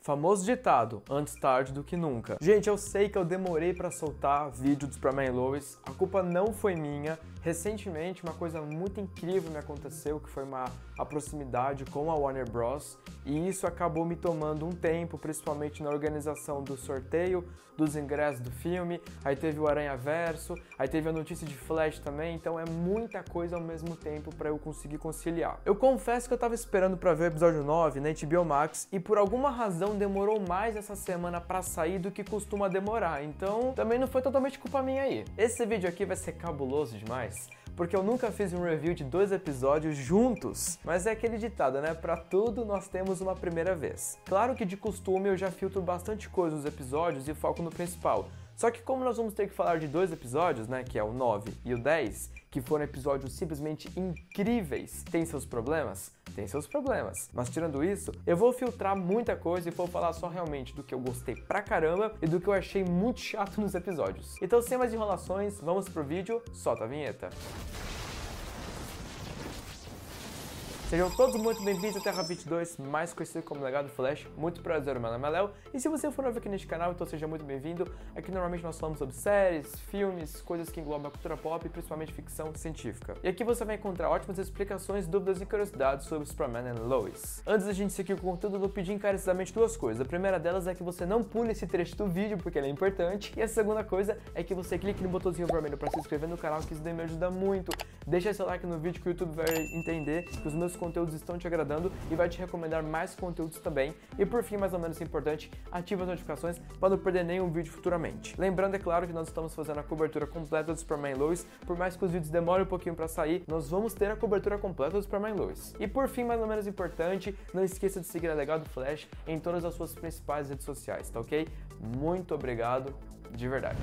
Famoso ditado, antes tarde do que nunca. Gente, eu sei que eu demorei pra soltar vídeo do Superman e Lois, a culpa não foi minha. Recentemente, uma coisa muito incrível me aconteceu, que foi a proximidade com a Warner Bros. E isso acabou me tomando um tempo, principalmente na organização do sorteio, dos ingressos do filme, aí teve o Aranhaverso, aí teve a notícia de Flash também, então é muita coisa ao mesmo tempo pra eu conseguir conciliar. Eu confesso que eu tava esperando pra ver o episódio 9 na HBO Max e por alguma razão demorou mais essa semana pra sair do que costuma demorar, então também não foi totalmente culpa minha aí. Esse vídeo aqui vai ser cabuloso demais, porque eu nunca fiz um review de 2 episódios juntos, mas é aquele ditado, né? Pra tudo nós temos uma primeira vez. Claro que de costume eu já filtro bastante coisa nos episódios e foco no principal, só que como nós vamos ter que falar de 2 episódios, né, que é o 9 e o 10, que foram episódios simplesmente incríveis, tem seus problemas? Tem seus problemas. Mas tirando isso, eu vou filtrar muita coisa e vou falar só realmente do que eu gostei pra caramba e do que eu achei muito chato nos episódios. Então sem mais enrolações, vamos pro vídeo, solta a vinheta. Sejam todos muito bem-vindos ao Terra 22, mais conhecido como Legado Flash. Muito prazer, meu nome é Léo. E se você for novo aqui neste canal, então seja muito bem-vindo. Aqui normalmente nós falamos sobre séries, filmes, coisas que englobam a cultura pop e principalmente ficção científica. E aqui você vai encontrar ótimas explicações, dúvidas e curiosidades sobre Superman e Lois. Antes da gente seguir com o conteúdo, eu vou pedir encarecidamente 2 coisas. A primeira delas é que você não pule esse trecho do vídeo, porque ele é importante. E a segunda coisa é que você clique no botãozinho vermelho para se inscrever no canal, que isso daí me ajuda muito. Deixa seu like no vídeo que o YouTube vai entender que os meus conteúdos estão te agradando e vai te recomendar mais conteúdos também. E por fim, mais ou menos importante, ative as notificações para não perder nenhum vídeo futuramente. Lembrando, é claro, que nós estamos fazendo a cobertura completa do Superman e Lois. Por mais que os vídeos demorem um pouquinho para sair, nós vamos ter a cobertura completa do Superman e Lois. E por fim, mais ou menos importante, não esqueça de seguir a Legado Flash em todas as suas principais redes sociais, tá ok? Muito obrigado, de verdade.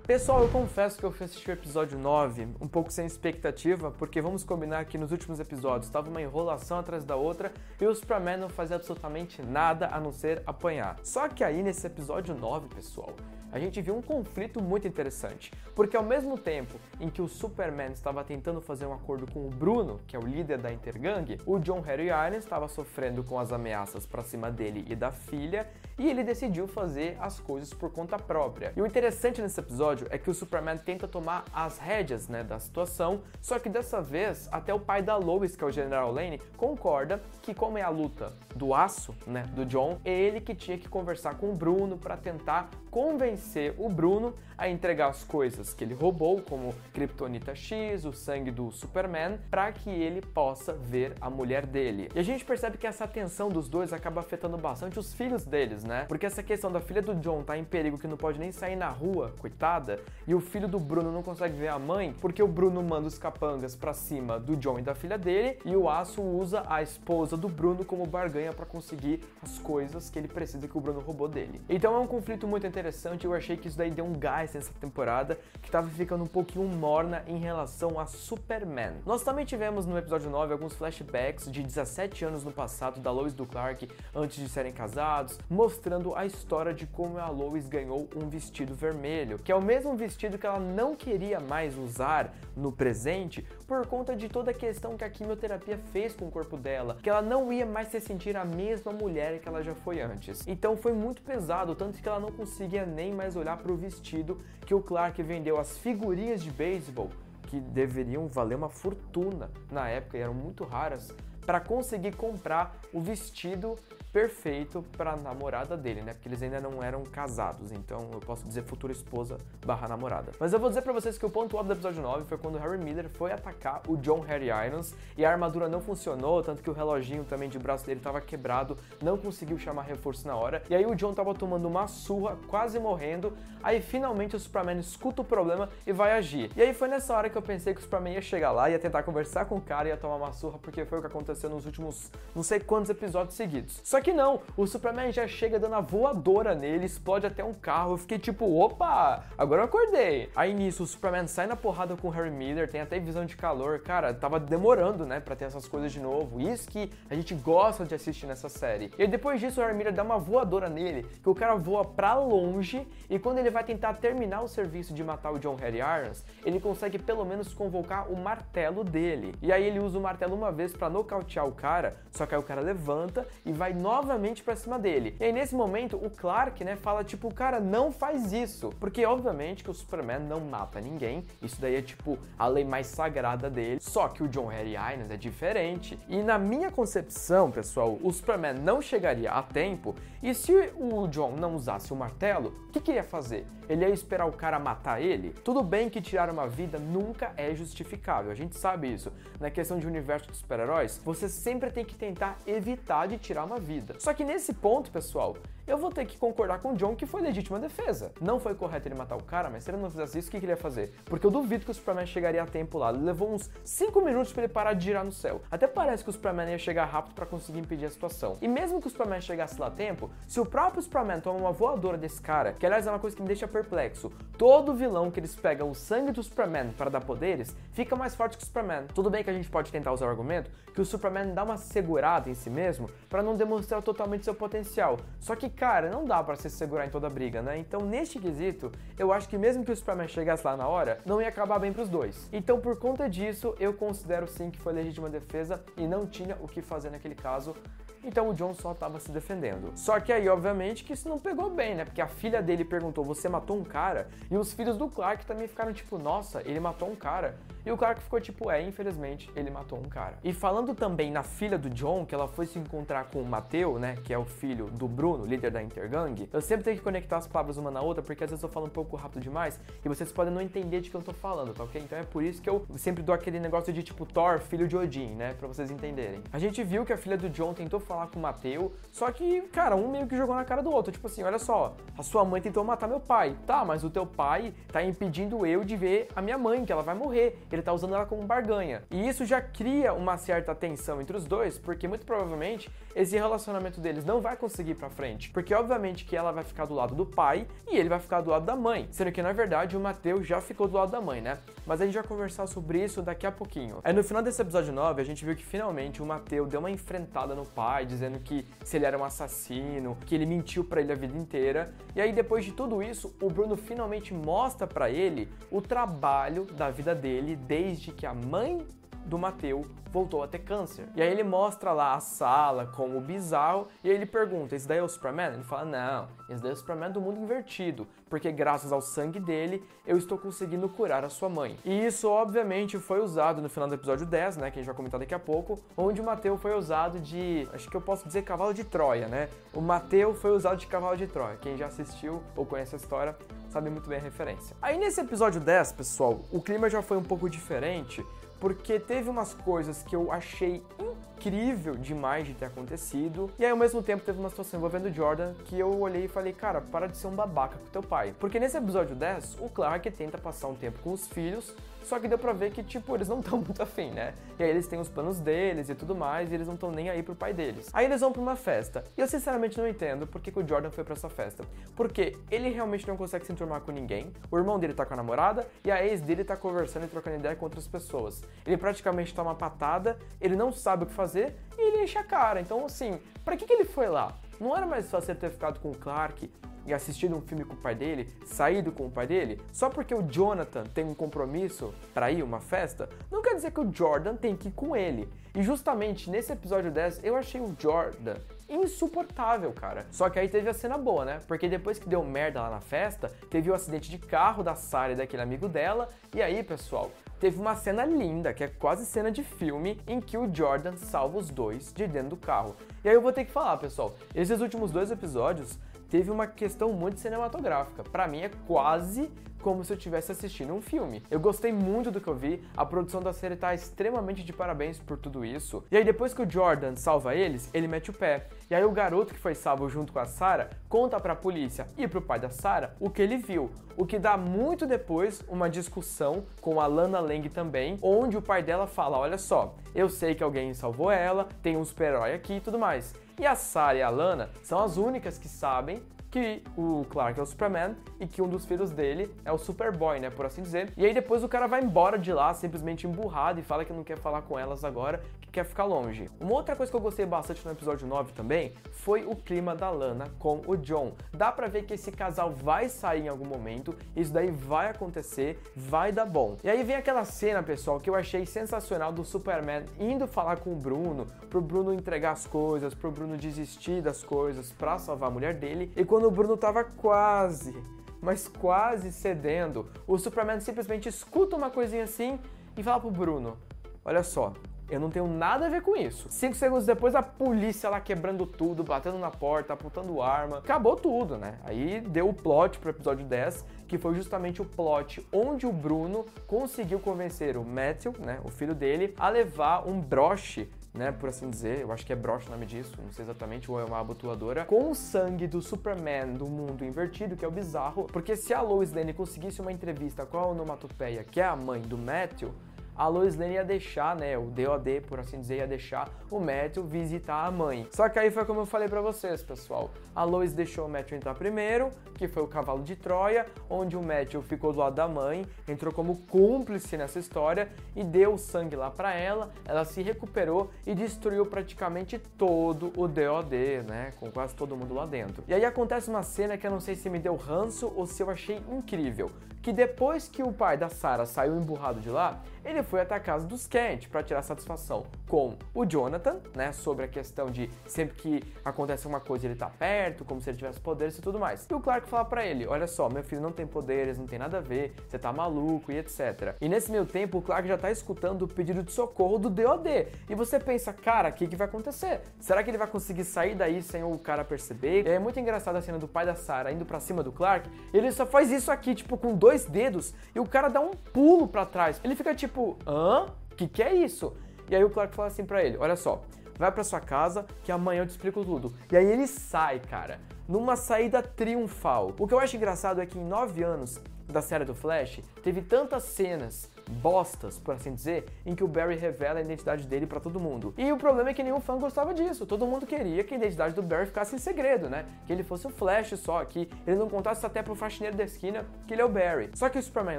Pessoal, eu confesso que eu fui assistir o episódio 9 um pouco sem expectativa, porque vamos combinar que nos últimos episódios estava uma enrolação atrás da outra e o Superman não fazia absolutamente nada a não ser apanhar. Só que aí nesse episódio 9, pessoal, a gente viu um conflito muito interessante, porque ao mesmo tempo em que o Superman estava tentando fazer um acordo com o Bruno, que é o líder da Intergang, o John Harry Irons estava sofrendo com as ameaças pra cima dele e da filha, e ele decidiu fazer as coisas por conta própria. E o interessante nesse episódio é que o Superman tenta tomar as rédeas, né, da situação, só que dessa vez até o pai da Lois, que é o General Lane, concorda que como é a luta do aço, né, do John, é ele que tinha que conversar com o Bruno para tentar convencer o Bruno a entregar as coisas que ele roubou, como Kryptonita X, o sangue do Superman, para que ele possa ver a mulher dele. E a gente percebe que essa tensão dos dois acaba afetando bastante os filhos deles, né? Porque essa questão da filha do John tá em perigo, que não pode nem sair na rua, coitada, e o filho do Bruno não consegue ver a mãe, porque o Bruno manda os capangas pra cima do John e da filha dele, e o Aço usa a esposa do Bruno como barganha para conseguir as coisas que ele precisa que o Bruno roubou dele. Então é um conflito muito interessante, eu achei que isso daí deu um gás nessa temporada, que tava ficando um pouquinho morna em relação a Superman. Nós também tivemos no episódio 9 alguns flashbacks de 17 anos no passado da Lois e do Clark antes de serem casados, mostrando a história de como a Lois ganhou um vestido vermelho, que é o mesmo vestido que ela não queria mais usar no presente por conta de toda a questão que a quimioterapia fez com o corpo dela, que ela não ia mais se sentir a mesma mulher que ela já foi antes. Então foi muito pesado, tanto que ela não conseguia nem mais olhar para o vestido que o Clark vendeu, as figurinhas de beisebol, que deveriam valer uma fortuna na época e eram muito raras, para conseguir comprar o vestido perfeito para a namorada dele, né? Porque eles ainda não eram casados, então eu posso dizer futura esposa barra namorada. Mas eu vou dizer pra vocês que o ponto alto do episódio 9 foi quando o Harry Miller foi atacar o John Harry Irons e a armadura não funcionou, tanto que o reloginho também de braço dele tava quebrado, não conseguiu chamar reforço na hora, e aí o John tava tomando uma surra, quase morrendo, aí finalmente o Superman escuta o problema e vai agir. E aí foi nessa hora que eu pensei que o Superman ia chegar lá, ia tentar conversar com o cara e ia tomar uma surra, porque foi o que aconteceu nos últimos não sei quantos episódios seguidos. Só que não, o Superman já chega dando a voadora nele, explode até um carro, eu fiquei tipo, opa, agora eu acordei. Aí nisso o Superman sai na porrada com o Harry Miller, tem até visão de calor, cara, tava demorando, né, pra ter essas coisas de novo, isso que a gente gosta de assistir nessa série. E depois disso o Harry Miller dá uma voadora nele, que o cara voa pra longe, e quando ele vai tentar terminar o serviço de matar o John Harry Irons, ele consegue pelo menos convocar o martelo dele. E aí ele usa o martelo uma vez pra nocautear o cara, só que aí o cara levanta e vai novamente pra cima dele. E aí nesse momento o Clark, né, fala tipo, cara, não faz isso. Porque obviamente que o Superman não mata ninguém, isso daí é tipo a lei mais sagrada dele. Só que o John Henry Irons é diferente. E na minha concepção, pessoal, o Superman não chegaria a tempo, e se o John não usasse o martelo, o que ia fazer? Ele ia esperar o cara matar ele? Tudo bem que tirar uma vida nunca é justificável, a gente sabe isso. Na questão de universo de super-heróis, você sempre tem que tentar evitar de tirar uma vida. Só que nesse ponto, pessoal, eu vou ter que concordar com o John que foi legítima defesa. Não foi correto ele matar o cara, mas se ele não fizesse isso, o que ele ia fazer? Porque eu duvido que o Superman chegaria a tempo lá. Ele levou uns 5 minutos pra ele parar de girar no céu. Até parece que o Superman ia chegar rápido pra conseguir impedir a situação. E mesmo que o Superman chegasse lá a tempo, se o próprio Superman toma uma voadora desse cara, que aliás é uma coisa que me deixa perplexo, todo vilão que eles pegam o sangue do Superman para dar poderes, fica mais forte que o Superman. Tudo bem que a gente pode tentar usar o argumento que o Superman dá uma segurada em si mesmo pra não demonstrar totalmente seu potencial. Só que, cara, não dá pra se segurar em toda a briga, né? Então, neste quesito, eu acho que mesmo que o Superman chegasse lá na hora, não ia acabar bem pros dois. Então, por conta disso, eu considero sim que foi legítima defesa e não tinha o que fazer naquele caso. Então o John só tava se defendendo. Só que aí, obviamente, que isso não pegou bem, né? Porque a filha dele perguntou, você matou um cara? E os filhos do Clark também ficaram tipo, nossa, ele matou um cara. E o Clark ficou tipo, infelizmente, ele matou um cara. E falando também na filha do John, que ela foi se encontrar com o Mateo, né? Que é o filho do Bruno, líder da Intergang. Eu sempre tenho que conectar as palavras uma na outra, porque às vezes eu falo um pouco rápido demais e vocês podem não entender de que eu tô falando, tá ok? Então é por isso que eu sempre dou aquele negócio de tipo Thor, filho de Odin, né? Pra vocês entenderem. A gente viu que a filha do John tentou falar com o Mateo, só que, cara, um meio que jogou na cara do outro. Tipo assim, olha só, a sua mãe tentou matar meu pai. Tá, mas o teu pai tá impedindo eu de ver a minha mãe, que ela vai morrer. Ele tá usando ela como barganha. E isso já cria uma certa tensão entre os dois, porque muito provavelmente esse relacionamento deles não vai conseguir ir pra frente. Porque obviamente que ela vai ficar do lado do pai e ele vai ficar do lado da mãe. Sendo que, na verdade, o Mateo já ficou do lado da mãe, né? Mas a gente vai conversar sobre isso daqui a pouquinho. Aí no final desse episódio 9, a gente viu que finalmente o Mateo deu uma enfrentada no pai, dizendo que se ele era um assassino, que ele mentiu pra ele a vida inteira. E aí depois de tudo isso, o Bruno finalmente mostra pra ele o trabalho da vida dele desde que a mãe do Mateo voltou a ter câncer. E aí ele mostra lá a sala com o bizarro e aí ele pergunta, esse daí é o Superman? Ele fala, não, esse daí é o Superman do mundo invertido, porque graças ao sangue dele eu estou conseguindo curar a sua mãe. E isso obviamente foi usado no final do episódio 10, né, que a gente vai comentar daqui a pouco, onde o Mateo foi usado de, acho que eu posso dizer cavalo de Troia, né? O Mateo foi usado de cavalo de Troia. Quem já assistiu ou conhece a história sabe muito bem a referência. Aí nesse episódio 10, pessoal, o clima já foi um pouco diferente, porque teve umas coisas que eu achei incrível demais de ter acontecido, e aí ao mesmo tempo teve uma situação envolvendo o Jordan que eu olhei e falei, cara, para de ser um babaca com teu pai. Porque nesse episódio 10, o Clark tenta passar um tempo com os filhos, só que deu pra ver que, tipo, eles não estão muito afim, né? E aí eles têm os planos deles e tudo mais, e eles não estão nem aí pro pai deles. Aí eles vão pra uma festa, e eu sinceramente não entendo por que o Jordan foi pra essa festa. Porque ele realmente não consegue se enturmar com ninguém, o irmão dele tá com a namorada, e a ex dele tá conversando e trocando ideia com outras pessoas. Ele praticamente toma uma patada, ele não sabe o que fazer, e ele enche a cara. Então, assim, pra que ele foi lá? Não era mais fácil ele ter ficado com o Clark e assistido um filme com o pai dele, saído com o pai dele? Só porque o Jonathan tem um compromisso pra ir a uma festa, não quer dizer que o Jordan tem que ir com ele. E justamente nesse episódio 10, eu achei o Jordan insuportável, cara. Só que aí teve a cena boa, né? Porque depois que deu merda lá na festa, teve o acidente de carro da Sarah e daquele amigo dela, e aí, pessoal, teve uma cena linda, que é quase cena de filme, em que o Jordan salva os dois de dentro do carro. E aí eu vou ter que falar, pessoal, esses últimos 2 episódios teve uma questão muito cinematográfica. Pra mim é quase como se eu estivesse assistindo um filme. Eu gostei muito do que eu vi, a produção da série tá extremamente de parabéns por tudo isso. E aí depois que o Jordan salva eles, ele mete o pé. E aí o garoto que foi salvo junto com a Sarah conta pra polícia e pro pai da Sarah o que ele viu. O que dá muito depois uma discussão com a Lana Lang também, onde o pai dela fala, olha só, eu sei que alguém salvou ela, tem um super-herói aqui e tudo mais. E a Sarah e a Lana são as únicas que sabem que o Clark é o Superman e que um dos filhos dele é o Superboy, né, por assim dizer. E aí depois o cara vai embora de lá, simplesmente emburrado, e fala que não quer falar com elas agora, que quer ficar longe. Uma outra coisa que eu gostei bastante no episódio 9 também foi o clima da Lana com o John. Dá pra ver que esse casal vai sair em algum momento, isso daí vai acontecer, vai dar bom. E aí vem aquela cena, pessoal, que eu achei sensacional do Superman indo falar com o Bruno, pro Bruno entregar as coisas, pro Bruno desistir das coisas pra salvar a mulher dele. E quando o Bruno tava quase, mas quase cedendo, o Superman simplesmente escuta uma coisinha assim e fala pro Bruno: olha só, eu não tenho nada a ver com isso. 5 segundos depois, a polícia lá quebrando tudo, batendo na porta, apontando arma. Acabou tudo, né? Aí deu o plot pro episódio 10, que foi justamente o plot onde o Bruno conseguiu convencer o Matthew, né, o filho dele, a levar um broche, né, por assim dizer, eu acho que é broche o nome disso, não sei exatamente, ou é uma abotoadora, com o sangue do Superman do mundo invertido, que é o bizarro, porque se a Lois Lane conseguisse uma entrevista com a onomatopeia, que é a mãe do Matthew, a Lois Lane ia deixar, né, o DOD, por assim dizer, ia deixar o Matthew visitar a mãe. Só que aí foi como eu falei pra vocês, pessoal. A Lois deixou o Matthew entrar primeiro, que foi o cavalo de Troia, onde o Matthew ficou do lado da mãe, entrou como cúmplice nessa história e deu sangue lá pra ela se recuperou e destruiu praticamente todo o DOD, né, com quase todo mundo lá dentro. E aí acontece uma cena que eu não sei se me deu ranço ou se eu achei incrível, que depois que o pai da Sarah saiu emburrado de lá, ele foi até a casa dos Kent para tirar satisfação com o Jonathan, né, sobre a questão de sempre que acontece uma coisa ele tá perto, como se ele tivesse poderes e tudo mais. E o Clark fala para ele: olha só, meu filho não tem poderes, não tem nada a ver, você tá maluco e etc. E nesse meio tempo o Clark já tá escutando o pedido de socorro do DOD. E você pensa, cara, o que vai acontecer? Será que ele vai conseguir sair daí sem o cara perceber? E é muito engraçada a cena do pai da Sarah indo pra cima do Clark, ele só faz isso aqui, tipo, com 2 dedos, e o cara dá um pulo pra trás. Ele fica tipo, hã? Que é isso? E aí o Clark fala assim pra ele: olha só, vai pra sua casa que amanhã eu te explico tudo. E aí ele sai, cara, numa saída triunfal. O que eu acho engraçado é que em 9 anos da série do Flash, teve tantas cenas bostas, por assim dizer, em que o Barry revela a identidade dele pra todo mundo. E o problema é que nenhum fã gostava disso. Todo mundo queria que a identidade do Barry ficasse em segredo, né? Que ele fosse o Flash só, que ele não contasse até pro faxineiro da esquina que ele é o Barry. Só que o Superman e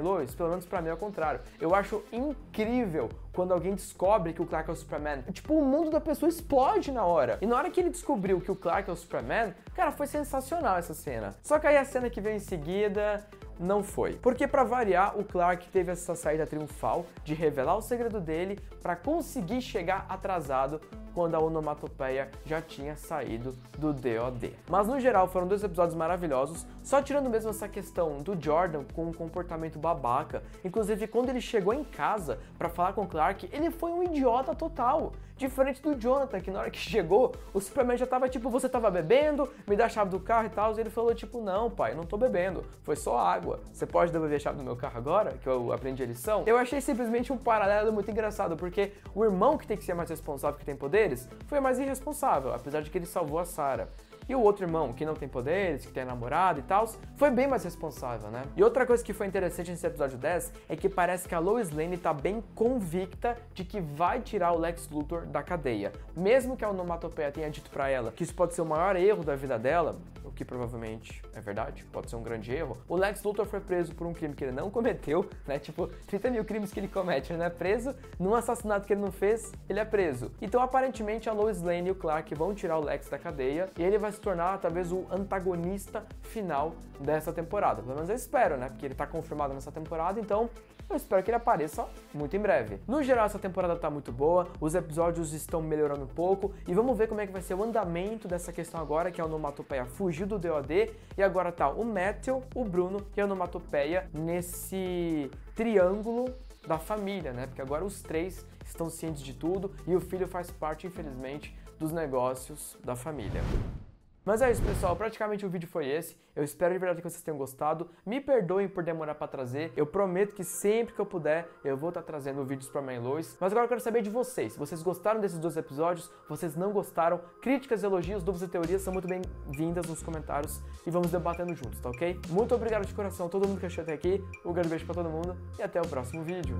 Lois, pelo menos pra mim, é o contrário. Eu acho incrível quando alguém descobre que o Clark é o Superman. Tipo, o mundo da pessoa explode na hora. E na hora que ele descobriu que o Clark é o Superman, cara, foi sensacional essa cena. Só que aí a cena que veio em seguida não foi. Porque, pra variar, o Clark teve essa saída triunfal de revelar o segredo dele pra conseguir chegar atrasado quando a onomatopeia já tinha saído do DOD. Mas no geral foram 2 episódios maravilhosos, só tirando mesmo essa questão do Jordan com um comportamento babaca. Inclusive, quando ele chegou em casa pra falar com o Clark, ele foi um idiota total. Diferente do Jonathan, que na hora que chegou, o Superman já tava tipo, você tava bebendo, me dá a chave do carro e tal, e ele falou tipo, não pai, não tô bebendo, foi só água. Você pode devolver a chave do meu carro agora, que eu aprendi a lição? Eu achei simplesmente um paralelo muito engraçado, porque o irmão que tem que ser mais responsável, que tem poderes, foi mais irresponsável, apesar de que ele salvou a Sarah. E o outro irmão, que não tem poderes, que tem namorado e tal, foi bem mais responsável, né? E outra coisa que foi interessante nesse episódio 10 é que parece que a Lois Lane tá bem convicta de que vai tirar o Lex Luthor da cadeia. Mesmo que a onomatopeia tenha dito pra ela que isso pode ser o maior erro da vida dela, o que provavelmente é verdade, pode ser um grande erro, o Lex Luthor foi preso por um crime que ele não cometeu, né? Tipo, 30 mil crimes que ele comete, ele não é preso, num assassinato que ele não fez, ele é preso. Então, aparentemente, a Lois Lane e o Clark vão tirar o Lex da cadeia e ele vai se tornar talvez o antagonista final dessa temporada. Pelo menos eu espero, né? Porque ele tá confirmado nessa temporada, então eu espero que ele apareça muito em breve. No geral, essa temporada tá muito boa, os episódios estão melhorando um pouco e vamos ver como é que vai ser o andamento dessa questão agora, que a onomatopeia fugiu do DOD e agora tá o Matthew, o Bruno e a onomatopeia nesse triângulo da família, né? Porque agora os 3 estão cientes de tudo e o filho faz parte, infelizmente, dos negócios da família. Mas é isso, pessoal, praticamente o vídeo foi esse. Eu espero de verdade que vocês tenham gostado. Me perdoem por demorar pra trazer. Eu prometo que sempre que eu puder, eu vou estar trazendo vídeos pra Superman e Lois. Mas agora eu quero saber de vocês. Se vocês gostaram desses 2 episódios, vocês não gostaram, críticas, elogios, dúvidas e teorias são muito bem-vindas nos comentários e vamos debatendo juntos, tá ok? Muito obrigado de coração a todo mundo que achou até aqui. Um grande beijo pra todo mundo e até o próximo vídeo.